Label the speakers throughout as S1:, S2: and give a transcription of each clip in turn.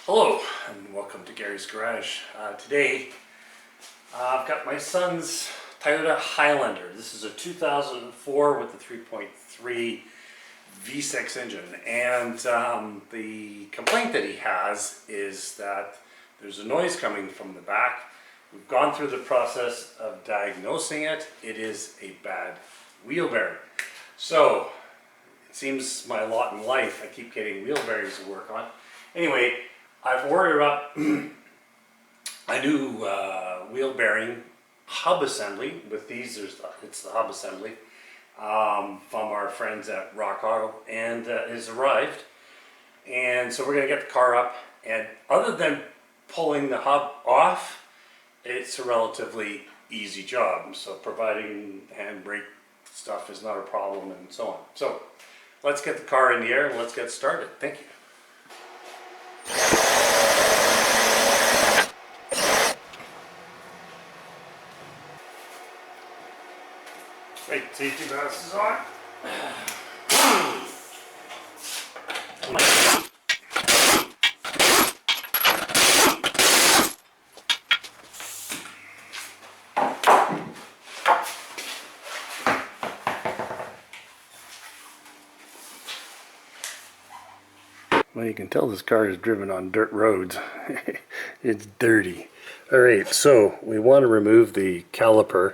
S1: Hello and welcome to Gary's Garage. Today I've got my son's Toyota Highlander. This is a 2004 with a 3.3 V6 engine, and the complaint that he has is that there's a noise coming from the back. We've gone through the process of diagnosing it. It is a bad wheel bearing. So it seems my lot in life, I keep getting wheel bearings to work on. Anyway, I've ordered up a new wheel bearing hub assembly. With these, it's the hub assembly from our friends at Rock Auto, and it's arrived. And so we're going to get the car up, and other than pulling the hub off, it's a relatively easy job. So providing handbrake stuff is not a problem, and so on. So let's get the car in the air and let's get started. Thank you. Right, safety glasses on. Well, you can tell this car is driven on dirt roads. It's dirty. Alright, so we want to remove the caliper.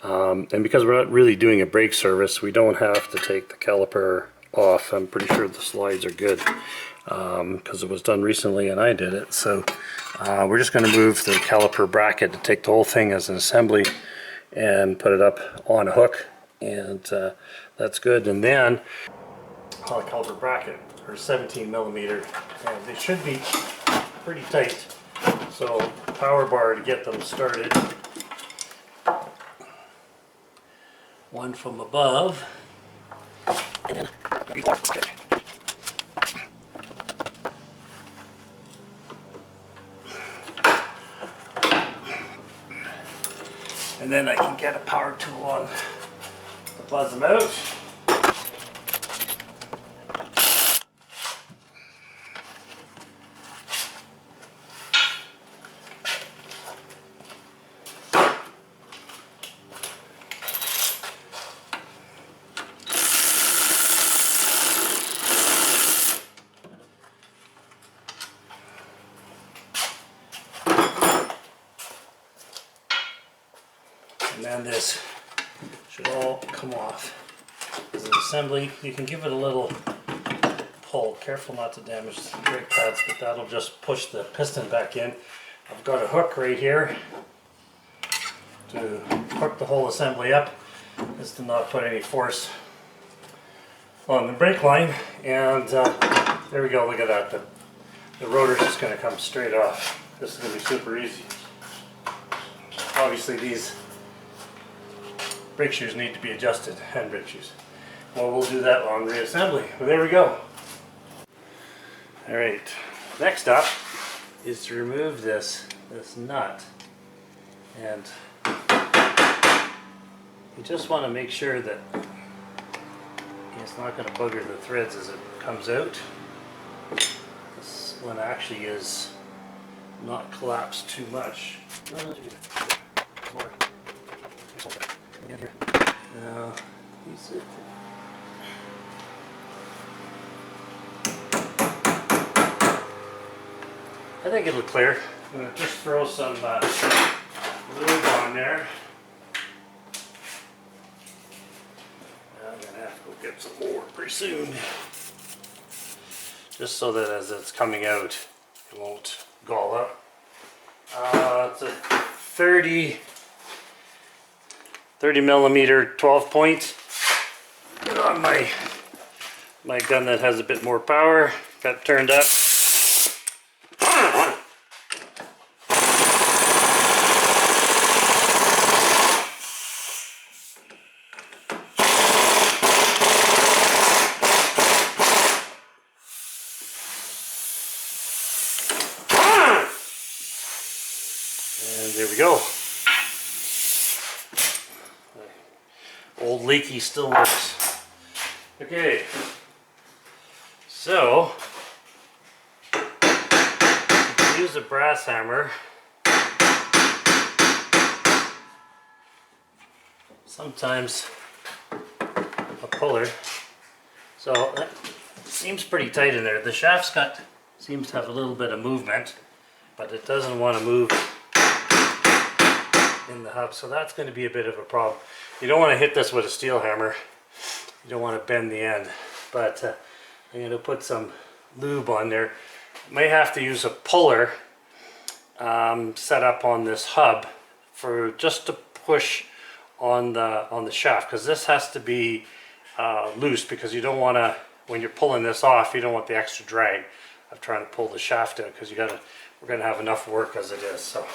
S1: And because we're not really doing a brake service, we don't have to take the caliper off. I'm pretty sure the slides are good because it was done recently and I did it. So we're just going to move the caliper bracket to take the whole thing as an assembly and put it up on a hook, and that's good. And then the caliper bracket are 17 millimeter, and they should be pretty tight. So power bar to get them started. One from above, and then I can get a power tool on to buzz them out. And then this should all come off as an assembly. You can give it a little pull. Careful not to damage the brake pads, but that'll just push the piston back in. I've got a hook right here to hook the whole assembly up, just to not put any force on the brake line. And there we go, look at that. The rotor's just going to come straight off. This is going to be super easy. Obviously these brake shoes need to be adjusted, handbrake shoes. Well, we'll do that on reassembly. Well, there we go. Alright, next up is to remove this nut. And you just want to make sure that it's not going to bugger the threads as it comes out. This one actually is not collapsed too much. Now, I think it'll clear. I'm going to just throw some lube on there. I'm going to have to go get some more pretty soon. Just so that as it's coming out, it won't gall up. It's a 30 millimeter 12 point. Get on my gun that has a bit more power. Got it turned up. And there we go. Old leaky still works. Okay, so use a brass hammer. Sometimes a puller. So that seems pretty tight in there. The shaft's seems to have a little bit of movement, but it doesn't want to move in the hub, so that's going to be a bit of a problem. You don't want to hit this with a steel hammer. You don't want to bend the end, but I'm going to put some lube on there. May have to use a puller set up on this hub for just to push on the shaft, because this has to be loose, because you don't want to, when you're pulling this off, you don't want the extra drag of trying to pull the shaft out, because we're going to have enough work as it is. So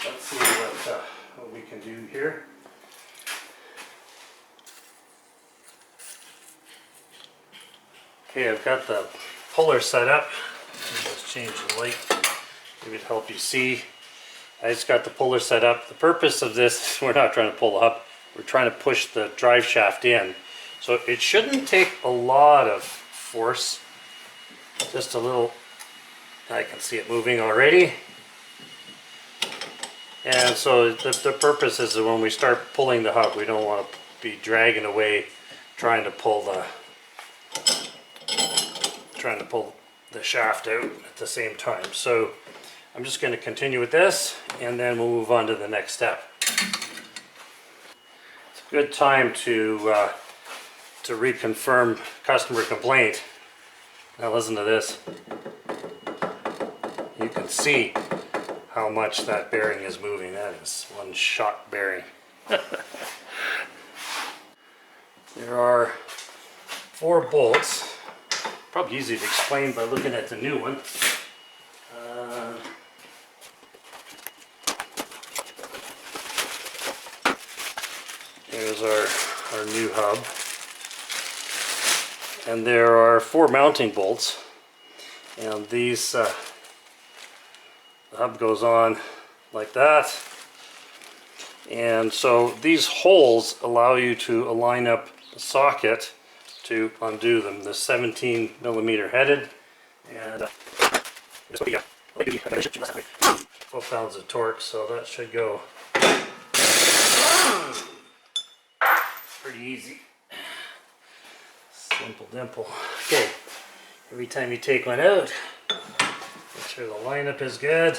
S1: let's see what we can do here. Okay, I've got the puller set up. Let's change the light. Maybe it'll help you see. I just got the puller set up. The purpose of this is we're not trying to pull the hub. We're trying to push the drive shaft in. So it shouldn't take a lot of force. Just a little. I can see it moving already. And so the purpose is that when we start pulling the hub, we don't want to be dragging away trying to pull the shaft out at the same time. So I'm just going to continue with this, and then we'll move on to the next step. It's a good time to reconfirm customer complaint. Now listen to this. You can see how much that bearing is moving. That is one shot bearing. There are 4 bolts. Probably easy to explain by looking at the new one. Here's our new hub. And there are 4 mounting bolts. And these, the hub goes on like that. And so these holes allow you to align up the socket to undo them. The 17 millimeter headed, and 12 pounds of torque, so that should go pretty easy. Simple dimple. Okay, every time you take one out, make sure the lineup is good.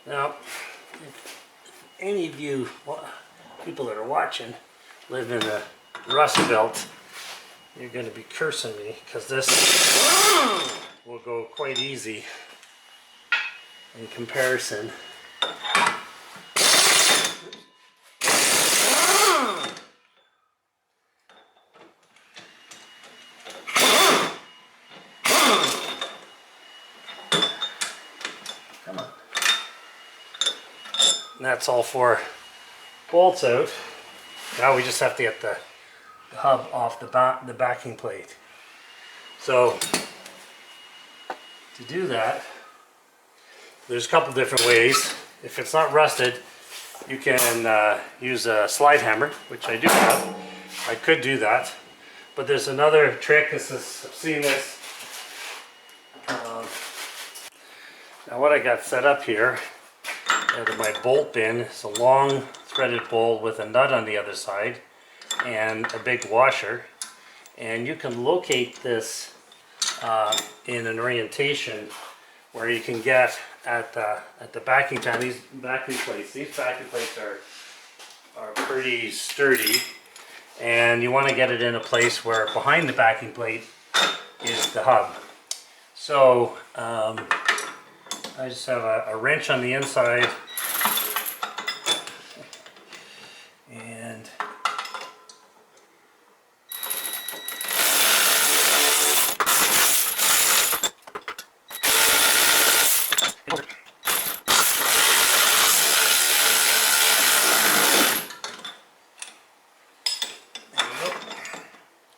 S1: Now, any of you people that are watching live in the Rust Belt, you're going to be cursing me, because this will go quite easy in comparison. Come on. And that's all 4 bolts out. Now we just have to get the hub off the backing plate. So to do that, there's a couple different ways. If it's not rusted, you can use a slide hammer, which I do have. I could do that, but there's another trick. I've seen this. Now what I got set up here out of my bolt bin is a long threaded bolt with a nut on the other side and a big washer, and you can locate this in an orientation where you can get at the backing time. These backing plates are pretty sturdy, and you want to get it in a place where behind the backing plate is the hub. So I just have a wrench on the inside, and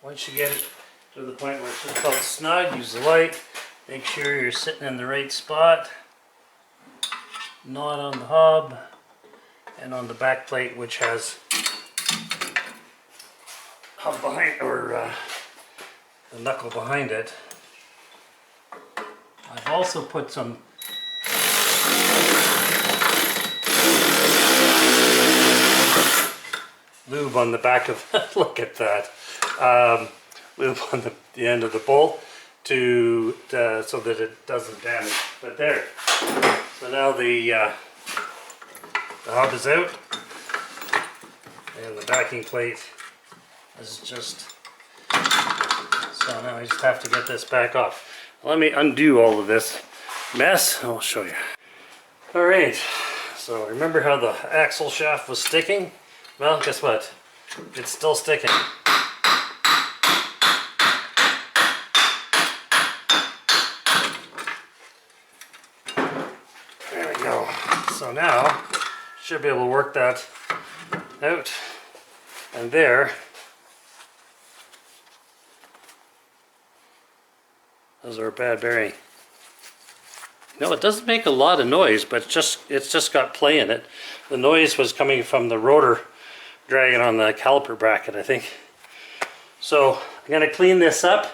S1: once you get it to the point where it's just about snug, use the light, make sure you're sitting in the right spot, not on the hub, and on the back plate, which has hub behind, or the knuckle behind it. I've also put some lube on the back of, look at that, lube on the end of the bolt to so that it doesn't damage. But there, so now the hub is out and the backing plate is just, so now I just have to get this back off. Let me undo all of this mess and I'll show you. Alright, so remember how the axle shaft was sticking? Well, guess what? It's still sticking. There we go. So now, should be able to work that out. And there, those are a bad bearing. No, it doesn't make a lot of noise, but it's just got play in it. The noise was coming from the rotor dragging on the caliper bracket, I think. So I'm going to clean this up,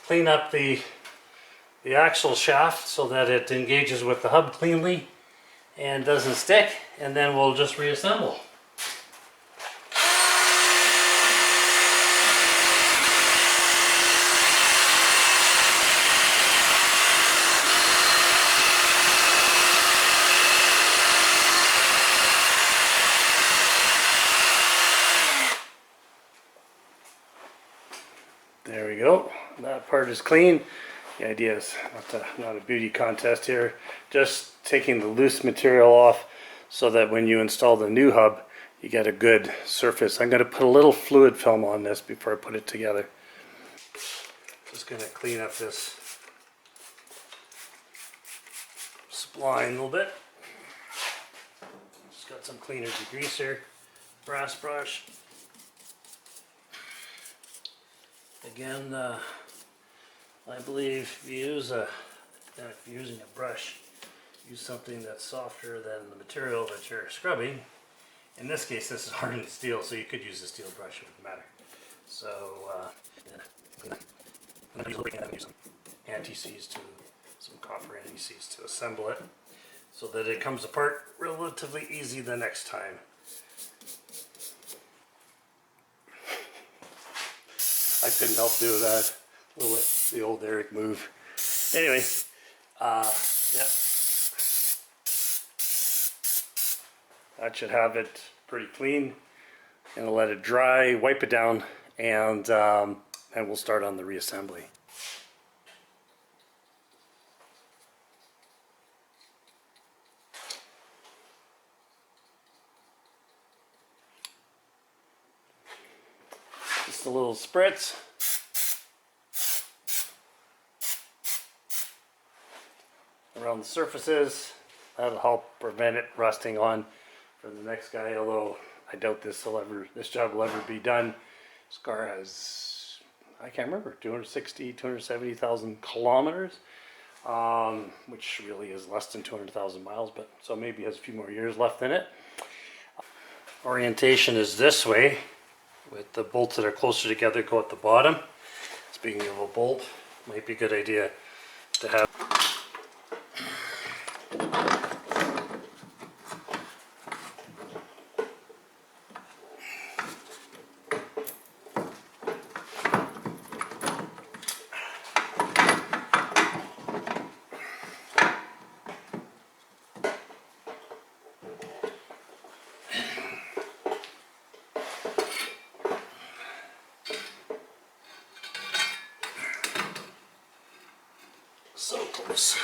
S1: clean up the axle shaft so that it engages with the hub cleanly and doesn't stick, and then we'll just reassemble. There we go. That part is clean. The idea is not a beauty contest here. Just taking the loose material off so that when you install the new hub, you get a good surface. I'm going to put a little fluid film on this before I put it together. Just going to clean up this spline a little bit. Just got some cleaner degreaser, brass brush. Again, I believe if you're using a brush, use something that's softer than the material that you're scrubbing. In this case, this is hardened steel, so you could use a steel brush, it wouldn't matter. So, I'm going to use some anti-seize some copper anti-seize to assemble it so that it comes apart relatively easy the next time. I couldn't help do that. The old Eric move. Anyway, yeah. That should have it pretty clean. And I'll let it dry, wipe it down, and we'll start on the reassembly. Just a little spritz. Around the surfaces. That'll help prevent it rusting on for the next guy, although I doubt this job will ever be done. This car has, I can't remember, 270,000 kilometers, which really is less than 200,000 miles, but so maybe has a few more years left in it. Orientation is this way, with the bolts that are closer together go at the bottom. Speaking of a bolt, might be a good idea to have. So close.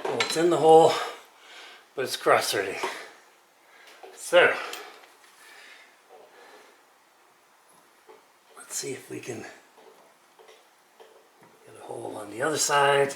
S1: Well, it's in the hole, but it's cross-threading. So, let's see if we can get a hole on the other side.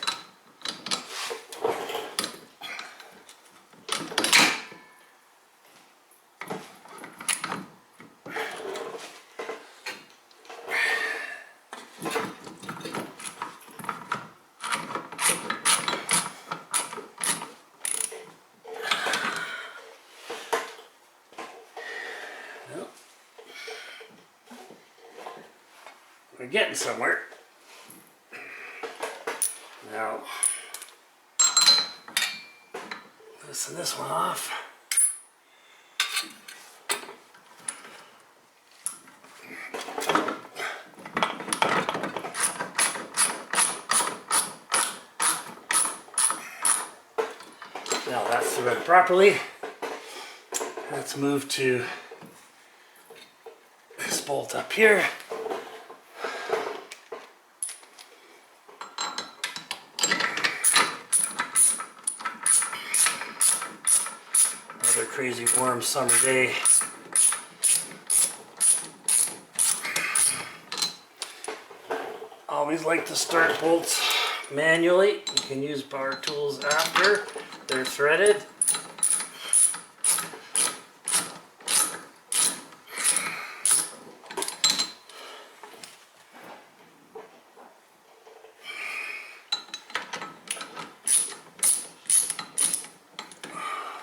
S1: we're getting somewhere. Now, loosen this one off. Now that's threaded properly. Let's move to this bolt up here. Another crazy warm summer day. Always like to start bolts manually. You can use power tools after they're threaded.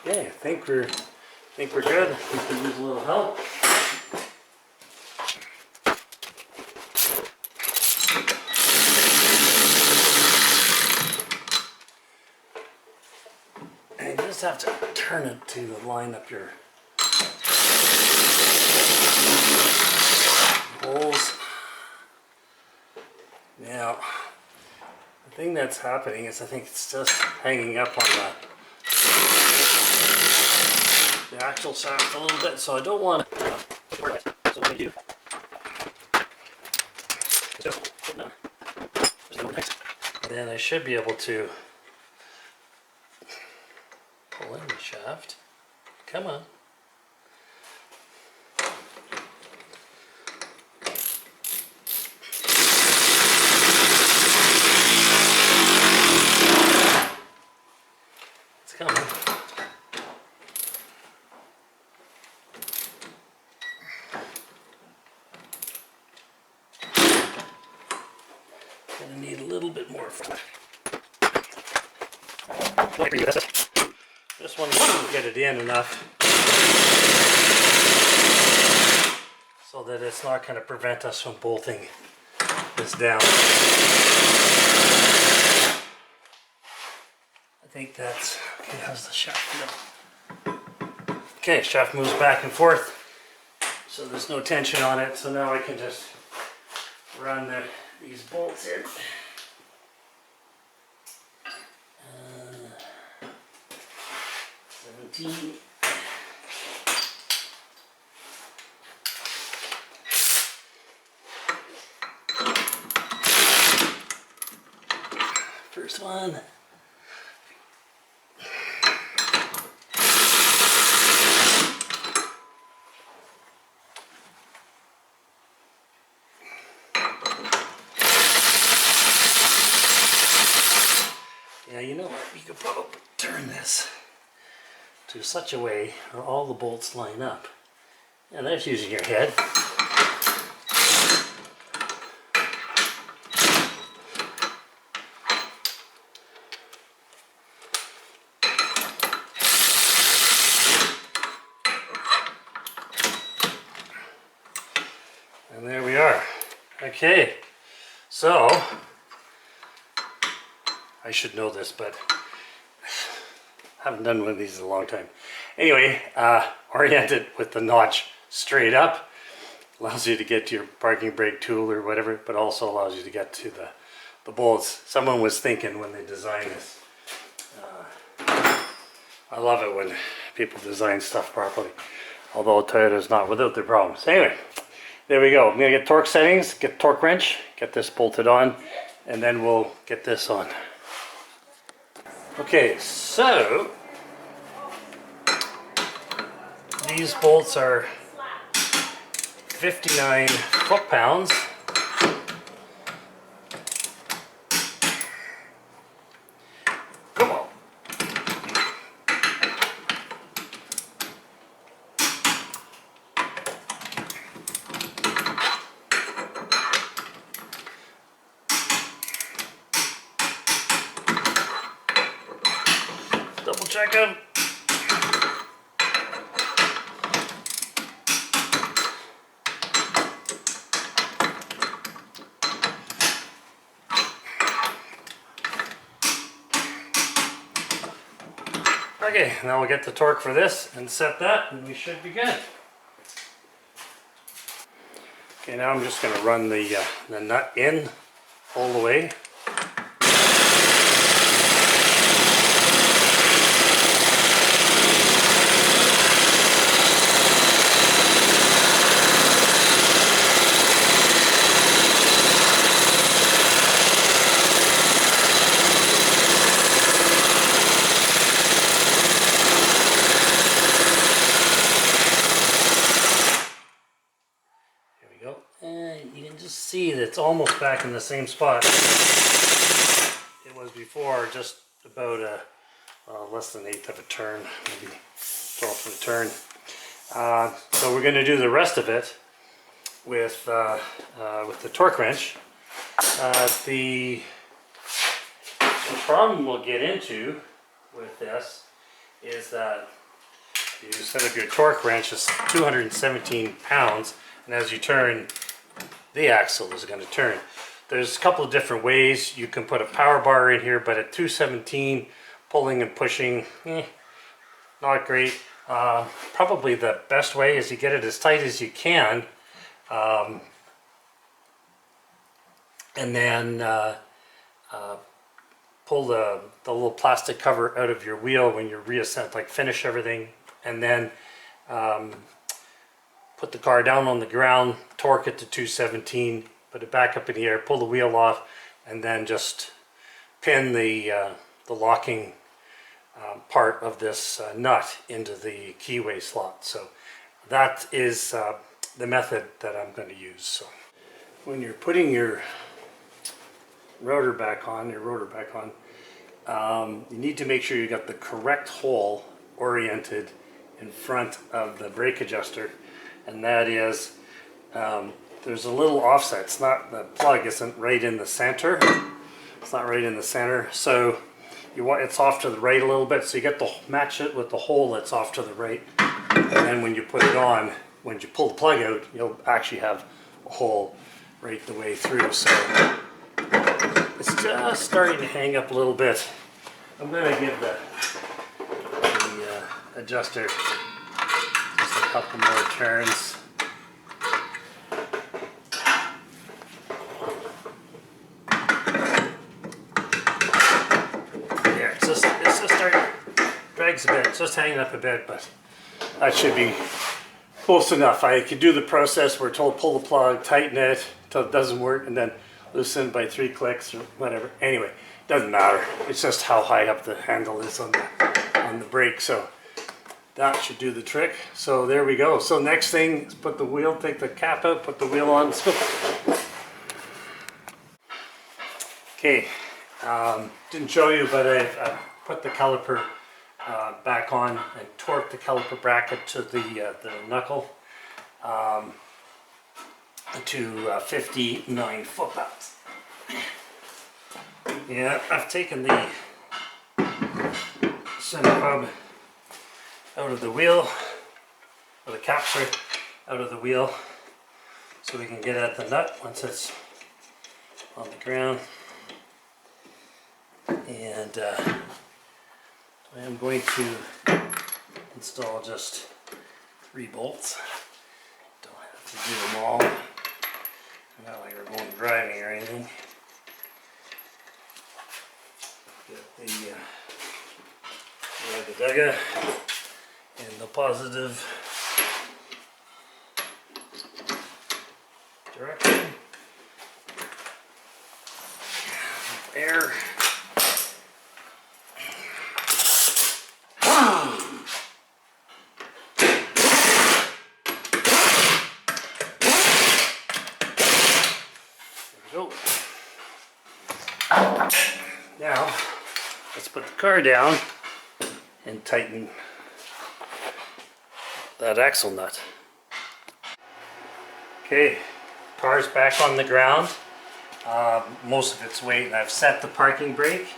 S1: Okay, I think we're good. We could use a little help. And you just have to turn it to line up your holes. Now, the thing that's happening is I think it's just hanging up on the axle shaft a little bit, so I don't want to. So what I do? And then I should be able to pull in the shaft. Come on. It's coming. Gonna need a little bit more for that. This one will get it in enough so that it's not going to prevent us from bolting this down. I think that's okay. How's the shaft feel? Okay, shaft moves back and forth, so there's no tension on it. So now I can just run these bolts in. 17. First one. Yeah, you know what? You could probably turn this to such a way where all the bolts line up. And that's using your head. And there we are. Okay, so I should know this, but I haven't done one of these in a long time. Anyway, orient it with the notch straight up. Allows you to get to your parking brake tool or whatever, but also allows you to get to the bolts. Someone was thinking when they designed this. I love it when people design stuff properly. Although Toyota's not without their problems. Anyway, there we go. I'm going to get torque settings, get torque wrench, get this bolted on, and then we'll get this on. Okay, so these bolts are 59 foot-pounds. Come on. Double check them. Okay, now we'll get the torque for this and set that, and we should be good. Okay, now I'm just going to run the nut in all the way. And you can just see that it's almost back in the same spot it was before, just about less than 1/8 of a turn, maybe 1/12 of a turn. So we're going to do the rest of it with the torque wrench. The problem we'll get into with this is that you set up your torque wrench is 217 pounds, and as you turn, the axle is going to turn. There's a couple of different ways. You can put a power bar in here, but at 217, pulling and pushing, not great. Probably the best way is you get it as tight as you can, and then pull the little plastic cover out of your wheel when you reassemble, like finish everything, and then put the car down on the ground, torque it to 217, put it back up in the air, pull the wheel off, and then just pin the locking part of this nut into the keyway slot. So that is the method that I'm going to use. So when you're putting your rotor back on, you need to make sure you got the correct hole oriented in front of the brake adjuster, and that is there's a little offset. It's not, the plug isn't right in the center. It's not right in the center, so you want, it's off to the right a little bit, so you get to match it with the hole that's off to the right, and then when you put it on, when you pull the plug out, you'll actually have a hole right the way through. So it's just starting to hang up a little bit. I'm going to give the adjuster just a couple more turns. There, it's just starting, drags a bit, it's just hanging up a bit, but that should be close enough. I could do the process, we're told pull the plug, tighten it until it doesn't work, and then loosen by 3 clicks or whatever. Anyway, doesn't matter. It's just how high up the handle is on the brake. So that should do the trick. So there we go. So next thing is put the wheel, take the cap out, put the wheel on. Okay, didn't show you, but I put the caliper back on and torqued the caliper bracket to the knuckle to 59 foot-pounds. Yeah, I've taken the center hub out of the wheel, or the capture out of the wheel, so we can get at the nut once it's on the ground. And I am going to install just 3 bolts. Don't have to do them all. Not like we're going driving or anything. Get the dagger in the positive direction. There. Now, let's put the car down and tighten that axle nut. Okay, car's back on the ground, most of its weight, and I've set the parking brake.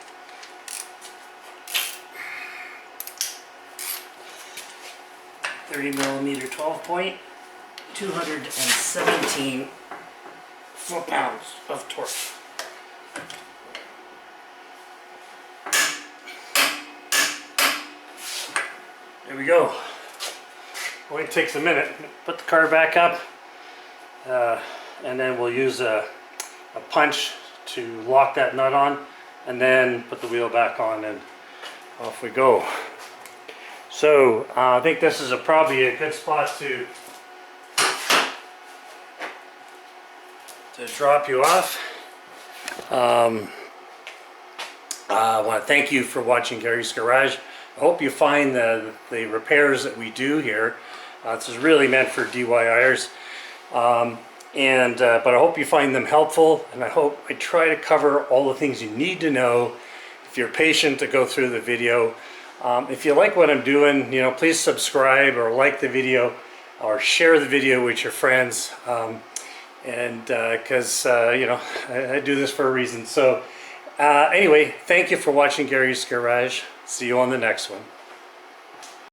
S1: .30mm 12 point, 217 foot-pounds of torque. There we go. Only takes a minute. Put the car back up, and then we'll use a punch to lock that nut on, and then put the wheel back on, and off we go. So I think this is probably a good spot to drop you off. I want to thank you for watching Gary's Garage. I hope you find the repairs that we do here. This is really meant for DIYers. But I hope you find them helpful, and I hope I try to cover all the things you need to know if you're patient to go through the video. If you like what I'm doing, you know, please subscribe or like the video or share the video with your friends. Because you know, I do this for a reason. So anyway, thank you for watching Gary's Garage. See you on the next one.